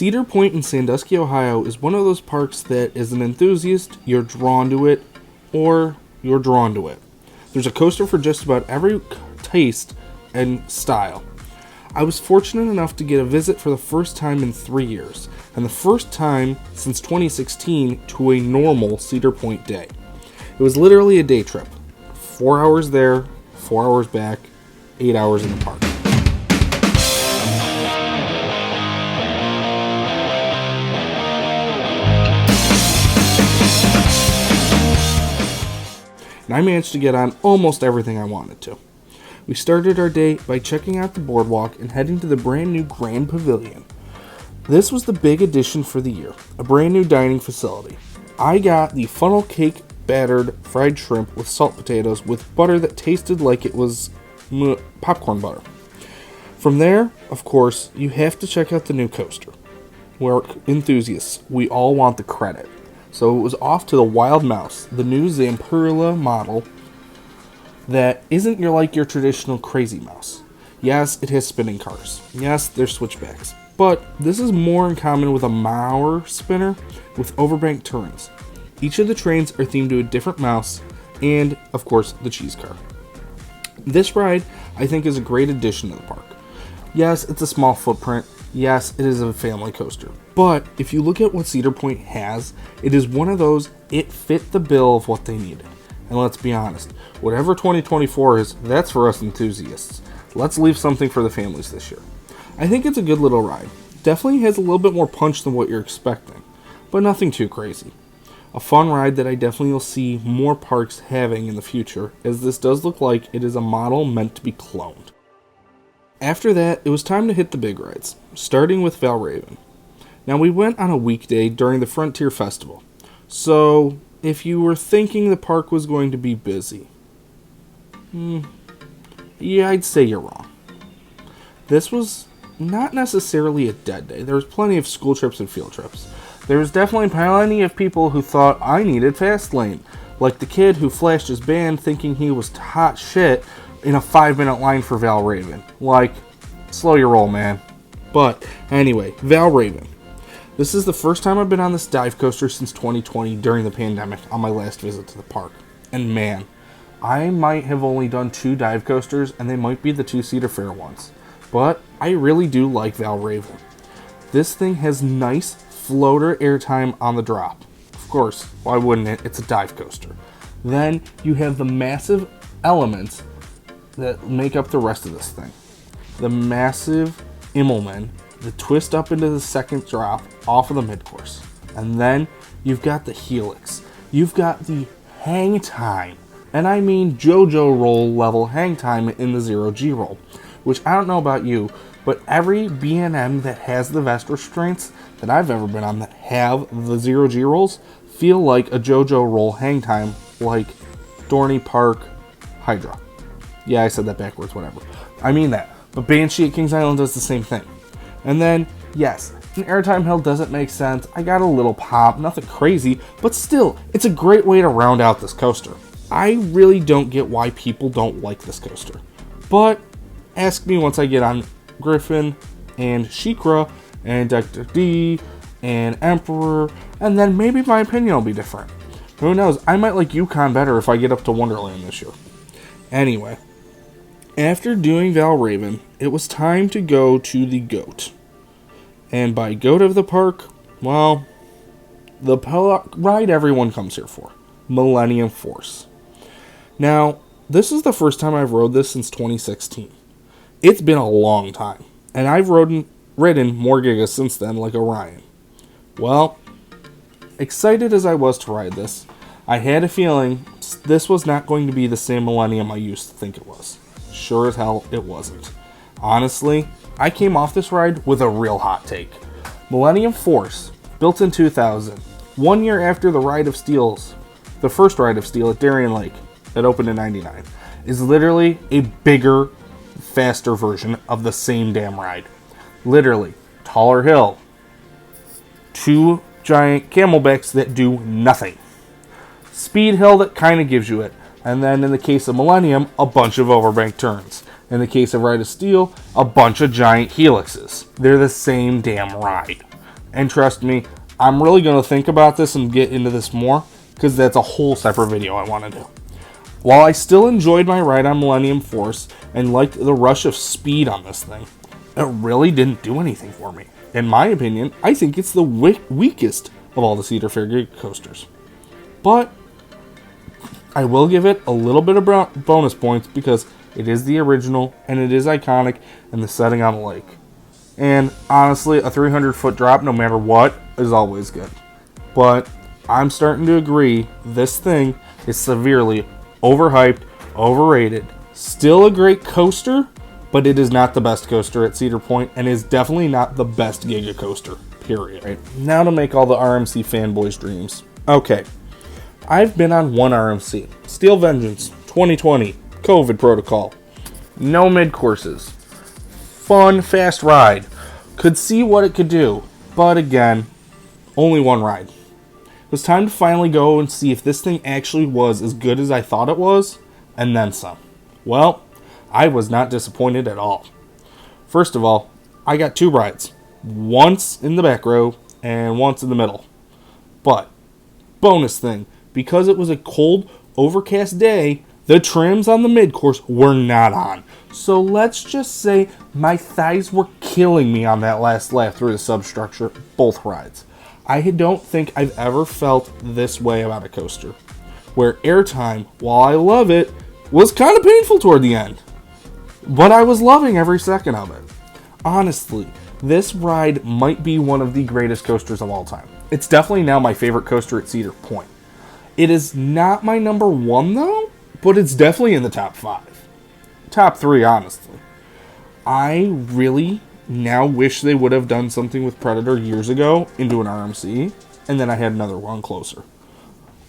Cedar Point in Sandusky, Ohio is one of those parks that, as an enthusiast, you're drawn to it, or you're drawn to it. There's a coaster for just about every taste and style. I was fortunate enough to get a visit for the first time in 3 years, and the first time since 2016 to a normal Cedar Point day. It was literally a day trip. 4 hours there, 4 hours back, 8 hours in the park. And I managed to get on almost everything I wanted to. We started our day by checking out the boardwalk and heading to the brand new Grand Pavilion. This was the big addition for the year, a brand new dining facility. I got the funnel cake battered fried shrimp with salt potatoes with butter that tasted like it was popcorn butter. From there, of course, you have to check out the new coaster. We're enthusiasts. We all want the credit. So it was off to the Wild Mouse, the new Zamperla model that isn't your traditional Crazy Mouse. Yes, it has spinning cars. Yes, there's switchbacks. But this is more in common with a Mauer spinner with overbanked turns. Each of the trains are themed to a different mouse, and, of course, the cheese car. This ride, I think, is a great addition to the park. Yes, it's a small footprint. Yes, it is a family coaster. But if you look at what Cedar Point has, it is one of those, it fit the bill of what they needed. And let's be honest, whatever 2024 is, that's for us enthusiasts. Let's leave something for the families this year. I think it's a good little ride. Definitely has a little bit more punch than what you're expecting, but nothing too crazy. A fun ride that I definitely will see more parks having in the future, as this does look like it is a model meant to be cloned. After that, it was time to hit the big rides, starting with Valraven. Now, we went on a weekday during the Frontier Festival, so if you were thinking the park was going to be busy, yeah, I'd say you're wrong. This was not necessarily a dead day. There was plenty of school trips and field trips. There was definitely plenty of people who thought I needed fast lane, like the kid who flashed his band thinking he was hot shit in a 5-minute line for Valraven. Like, slow your roll, man. But anyway, Valraven. This is the first time I've been on this dive coaster since 2020 during the pandemic on my last visit to the park. And man, I might have only done 2 dive coasters, and they might be the 2 Cedar Fair ones. But I really do like Valraven. This thing has nice floater airtime on the drop. Of course, why wouldn't it? It's a dive coaster. Then you have the massive elements that make up the rest of this thing. The massive Immelman, the twist up into the second drop off of the mid-course. And then you've got the helix. You've got the hang time. And I mean JoJo roll level hang time in the 0G roll. Which I don't know about you, but every B&M that has the vest restraints that I've ever been on that have the 0G rolls feel like a JoJo roll hang time like Dorney Park Hydra. Yeah, I said that backwards, whatever. I mean that. But Banshee at Kings Island does the same thing. And then, yes, an airtime hill doesn't make sense. I got a little pop, nothing crazy, but still, it's a great way to round out this coaster. I really don't get why people don't like this coaster. But ask me once I get on Griffin and Shikra and Dr. D and Emperor, and then maybe my opinion will be different. Who knows? I might like Yukon better if I get up to Wonderland this year. Anyway, after doing Valraven, it was time to go to the GOAT. And by GOAT of the park, well, the ride everyone comes here for, Millennium Force. Now, this is the first time I've rode this since 2016. It's been a long time, and I've ridden more gigas since then, like Orion. Well, excited as I was to ride this, I had a feeling this was not going to be the same Millennium I used to think it was. Sure as hell, it wasn't. Honestly, I came off this ride with a real hot take. Millennium Force, built in 2000, 1 year after the first Ride of Steel at Darien Lake, that opened in 99, is literally a bigger, faster version of the same damn ride. Literally, taller hill, 2 giant camelbacks that do nothing. Speed hill that kind of gives you it. And then in the case of Millennium, a bunch of overbanked turns. In the case of Ride of Steel, a bunch of giant helixes. They're the same damn ride. And trust me, I'm really going to think about this and get into this more, because that's a whole separate video I want to do. While I still enjoyed my ride on Millennium Force and liked the rush of speed on this thing, it really didn't do anything for me. In my opinion, I think it's the weakest of all the Cedar Fair gig coasters. But I will give it a little bit of bonus points because it is the original and it is iconic and the setting on the lake. And honestly, a 300-foot drop, no matter what, is always good. But I'm starting to agree this thing is severely overhyped, overrated. Still a great coaster, but it is not the best coaster at Cedar Point and is definitely not the best Giga coaster, period. Right, now to make all the RMC fanboys' dreams. Okay, I've been on one RMC, Steel Vengeance 2020, COVID protocol. No mid-courses. Fun, fast ride. Could see what it could do, but again, only one ride. It was time to finally go and see if this thing actually was as good as I thought it was, and then some. Well, I was not disappointed at all. First of all, I got two rides. Once in the back row and once in the middle. But, bonus thing, because it was a cold, overcast day, the trims on the mid-course were not on. So let's just say my thighs were killing me on that last lap through the substructure, both rides. I don't think I've ever felt this way about a coaster, where airtime, while I love it, was kind of painful toward the end. But I was loving every second of it. Honestly, this ride might be one of the greatest coasters of all time. It's definitely now my favorite coaster at Cedar Point. It is not my number one though, but it's definitely in the top 5. Top 3, honestly. I really now wish they would have done something with Predator years ago into an RMC, and then I had another one closer.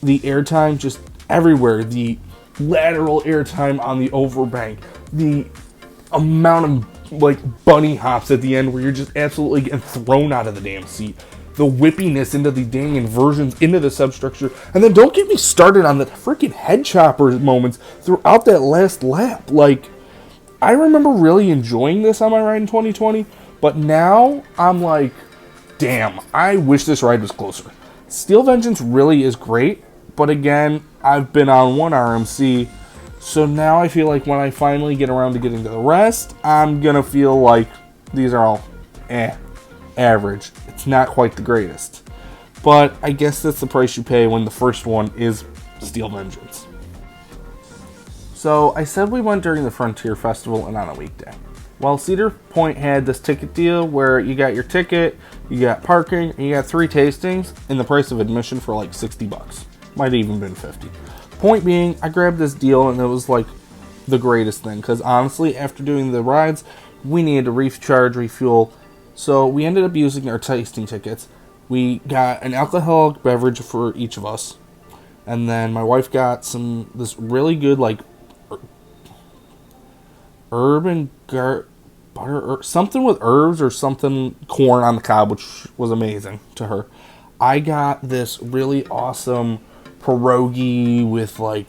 The airtime just everywhere, the lateral airtime on the overbank, the amount of like bunny hops at the end where you're just absolutely getting thrown out of the damn seat, the whippiness into the dang inversions into the substructure, and then don't get me started on the freaking head chopper moments throughout that last lap. Like, I remember really enjoying this on my ride in 2020, but now I'm like, damn, I wish this ride was closer. Steel Vengeance really is great, but again, I've been on one RMC, so now I feel like when I finally get around to getting to the rest, I'm gonna feel like these are all average. It's not quite the greatest. But I guess that's the price you pay when the first one is Steel Vengeance. So I said we went during the Frontier Festival and on a weekday. Well, Cedar Point had this ticket deal where you got your ticket, you got parking, and you got 3 tastings in the price of admission for like $60. Might have even been 50. Point being, I grabbed this deal and it was like the greatest thing, because honestly, after doing the rides, we needed to recharge, refuel. So we ended up using our tasting tickets. We got an alcoholic beverage for each of us, and then my wife got this really good like herb and butter or something with herbs or something, corn on the cob, which was amazing to her. I got this really awesome pierogi with like,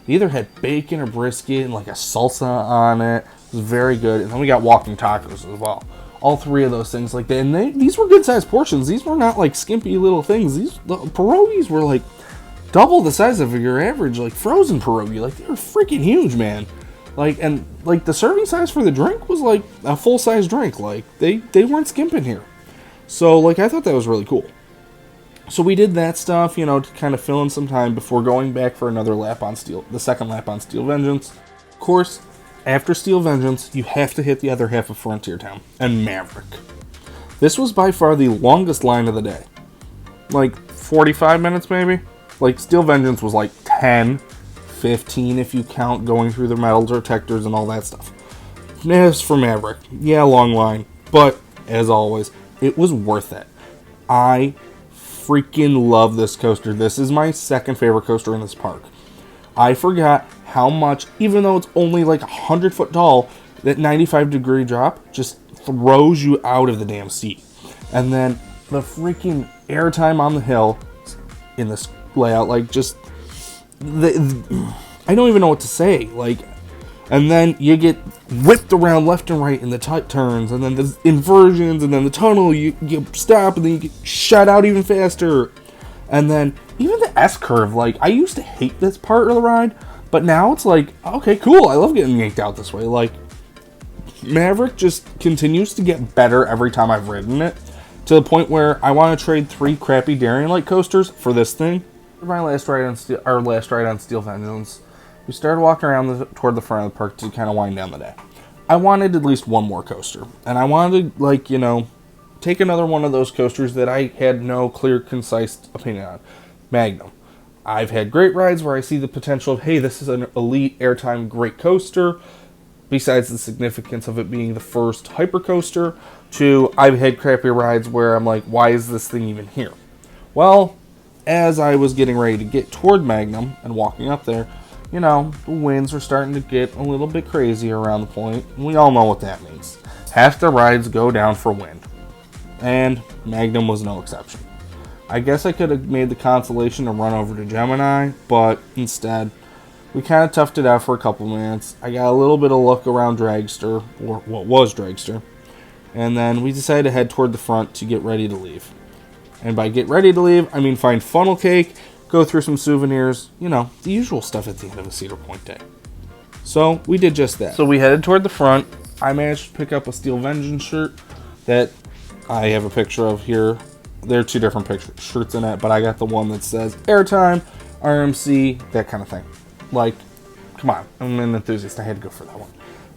it either had bacon or brisket and like a salsa on it. It was very good. And then we got walking tacos as well. All 3 of those things like that. And these were good sized portions. These were not like skimpy little things. The pierogies were like double the size of your average like frozen pierogi. Like, they were freaking huge, man. Like, and like the serving size for the drink was like a full size drink. Like, they weren't skimping here. So like, I thought that was really cool. So we did that stuff, to kind of fill in some time before going back for another lap on the second lap on Steel Vengeance. Of course, after Steel Vengeance, you have to hit the other half of Frontier Town and Maverick. This was by far the longest line of the day. Like 45 minutes maybe? Like, Steel Vengeance was like 10, 15 if you count going through the metal detectors and all that stuff. As for Maverick, yeah, long line, but as always, it was worth it. I freaking love this coaster. This is my second favorite coaster in this park. I forgot how much, even though it's only like 100 foot tall, that 95-degree drop just throws you out of the damn seat. And then the freaking airtime on the hill in this layout, like, just I don't even know what to say. Like, And then you get whipped around left and right in the tight turns, and then the inversions, and then the tunnel, you stop, and then you get shot out even faster. And then even the S-curve, like, I used to hate this part of the ride, but now it's like, okay, cool, I love getting yanked out this way. Like, Maverick just continues to get better every time I've ridden it, to the point where I want to trade 3 crappy Darien Light coasters for this thing. My last ride on Steel Vengeance, we started walking around toward the front of the park to kind of wind down the day. I wanted at least one more coaster, and I wanted to, like, take another one of those coasters that I had no clear, concise opinion on. Magnum. I've had great rides where I see the potential of, hey, this is an elite airtime great coaster, besides the significance of it being the first hypercoaster, to I've had crappy rides where I'm like, why is this thing even here? Well, as I was getting ready to get toward Magnum and walking up there, the winds are starting to get a little bit crazy around the point, and we all know what that means. Half the rides go down for wind, and Magnum was no exception. I guess I could have made the consolation to run over to Gemini, but instead, we kind of toughed it out for a couple minutes. I got a little bit of look around Dragster, or what was Dragster, and then we decided to head toward the front to get ready to leave. And by get ready to leave, I mean find funnel cake, go through some souvenirs, the usual stuff at the end of a Cedar Point day. So we did just that. So we headed toward the front. I managed to pick up a Steel Vengeance shirt that I have a picture of here. There are 2 different shirts in it, but I got the one that says Airtime, RMC, that kind of thing. Like, come on, I'm an enthusiast. I had to go for that one.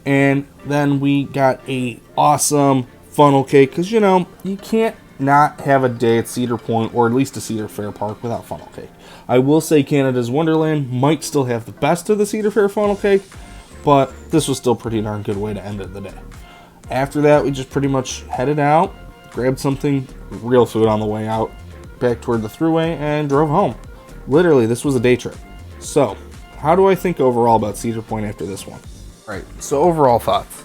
And then we got a awesome funnel cake, because, you can't not have a day at Cedar Point, or at least a Cedar Fair park, without funnel cake. I will say Canada's Wonderland might still have the best of the Cedar Fair funnel cake, but this was still a pretty darn good way to end the day. After that, we just pretty much headed out, grabbed something, real food on the way out, back toward the thruway, and drove home. Literally, this was a day trip. So, how do I think overall about Cedar Point after this one? Right, so overall thoughts.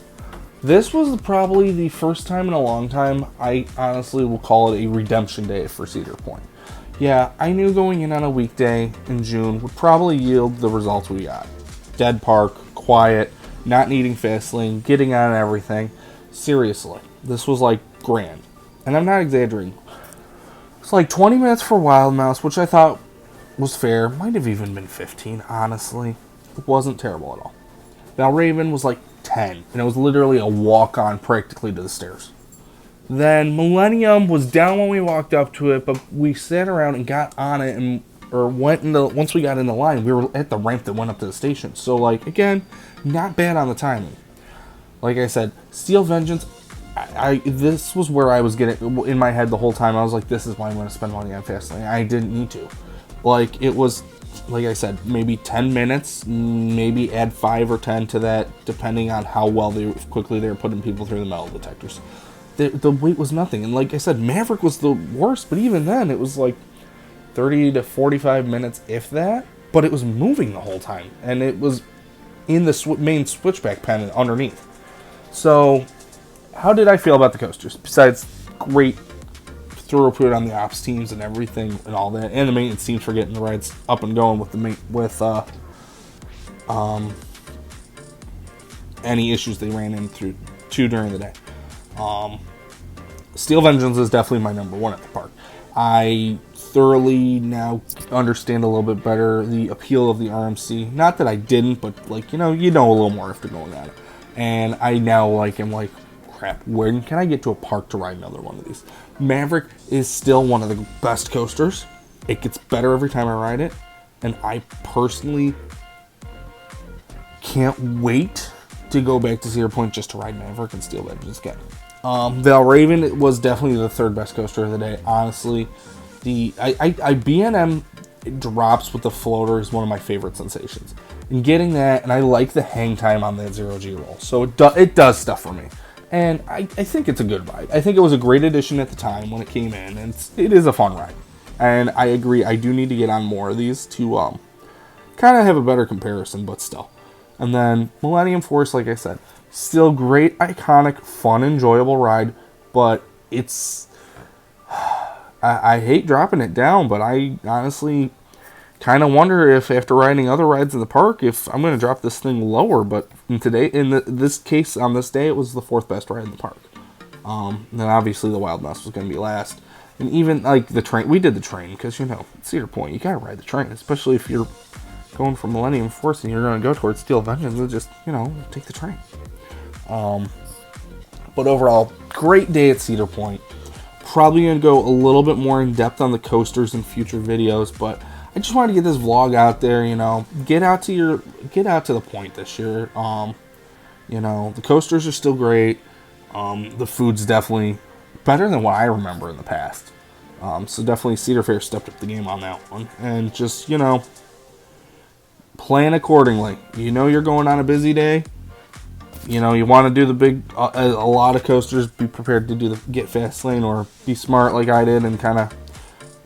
This was probably the first time in a long time I honestly will call it a redemption day for Cedar Point. Yeah, I knew going in on a weekday in June would probably yield the results we got. Dead park, quiet, not needing fast lane, getting on everything. Seriously, this was like grand. And I'm not exaggerating. It's like 20 minutes for Wild Mouse, which I thought was fair. Might have even been 15, honestly. It wasn't terrible at all. Valraven was like 10, and it was literally a walk-on practically to the stairs. Then Millennium was down when we walked up to it, but we sat around and got on it, once we got in the line, we were at the ramp that went up to the station. So, like, again, not bad on the timing. Like I said, Steel Vengeance, this was where I was getting, in my head the whole time, I was like, this is why I'm going to spend money on Fastlane. I didn't need to. Like, it was, like I said, maybe 10 minutes, maybe add 5 or 10 to that, depending on how quickly they were putting people through the metal detectors. The wait was nothing, and like I said, Maverick was the worst, but even then, it was like 30 to 45 minutes, if that, but it was moving the whole time, and it was in the main switchback pen underneath. So, how did I feel about the coasters? Besides great throughput on the ops teams and everything and all that, and the maintenance teams for getting the rides up and going with any issues they ran into during the day. Steel Vengeance is definitely my number one at the park. I thoroughly now understand a little bit better the appeal of the RMC. Not that I didn't, but like you know a little more after going at it. And I now am like, crap, when can I get to a park to ride another one of these? Maverick is still one of the best coasters. It gets better every time I ride it, and I personally can't wait to go back to Cedar Point just to ride Maverick and Steel Vengeance again. Valraven was definitely the third best coaster of the day. Honestly, the B&M drops with the floater is one of my favorite sensations. And getting that, and I like the hang time on that 0G roll, so it does stuff for me. And I think it's a good ride. I think it was a great addition at the time when it came in, and it is a fun ride. And I agree, I do need to get on more of these to kind of have a better comparison, but still. And then Millennium Force, like I said, still great, iconic, fun, enjoyable ride, but it's... I hate dropping it down, but I honestly kind of wonder if after riding other rides in the park, if I'm going to drop this thing lower. But this case, on this day, it was the 4th best ride in the park. Then obviously the Wild Nest was going to be last. And even like the train, we did the train because, you know, Cedar Point, you got to ride the train, especially if you're going from Millennium Force and you're going to go towards Steel Vengeance. We'll just, you know, take the train. But overall, great day at Cedar Point. Probably going to go a little bit more in depth on the coasters in future videos, but I just wanted to get this vlog out there, you know. Get out to the point this year. You know, the coasters are still great. The food's definitely better than what I remember in the past. So definitely Cedar Fair stepped up the game on that one. And just, you know, plan accordingly. You know you're going on a busy day. You know, you want to do the big, a lot of coasters, be prepared to do the get fast lane, or be smart like I did and kind of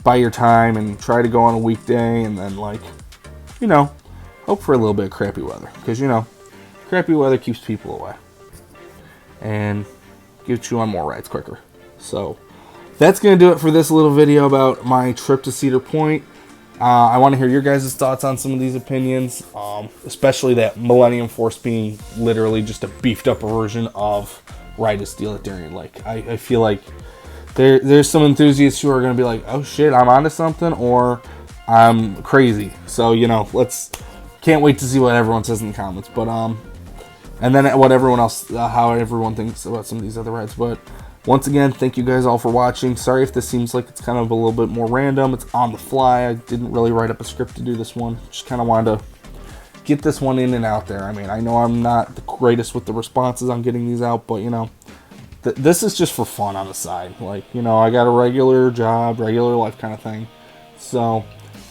buy your time and try to go on a weekday, and then, like, you know, hope for a little bit of crappy weather, because, you know, crappy weather keeps people away and gets you on more rides quicker. So that's going to do it for this little video about my trip to Cedar Point. I want to hear your guys' thoughts on some of these opinions, especially that Millennium Force being literally just a beefed up version of Ride of Steel at Darien Lake. I feel like there's some enthusiasts who are going to be like, oh shit, I'm onto something, or I'm crazy. So, you know, can't wait to see what everyone says in the comments. But, and then what everyone else, how everyone thinks about some of these other rides. But once again, thank you guys all for watching. Sorry if this seems like it's kind of a little bit more random. It's on the fly. I didn't really write up a script to do this one. Just kind of wanted to get this one in and out there. I mean, I know I'm not the greatest with the responses on getting these out, but, you know, this is just for fun on the side. Like, you know, I got a regular job, regular life kind of thing. So,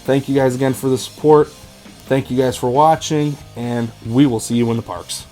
thank you guys again for the support. Thank you guys for watching, and we will see you in the parks.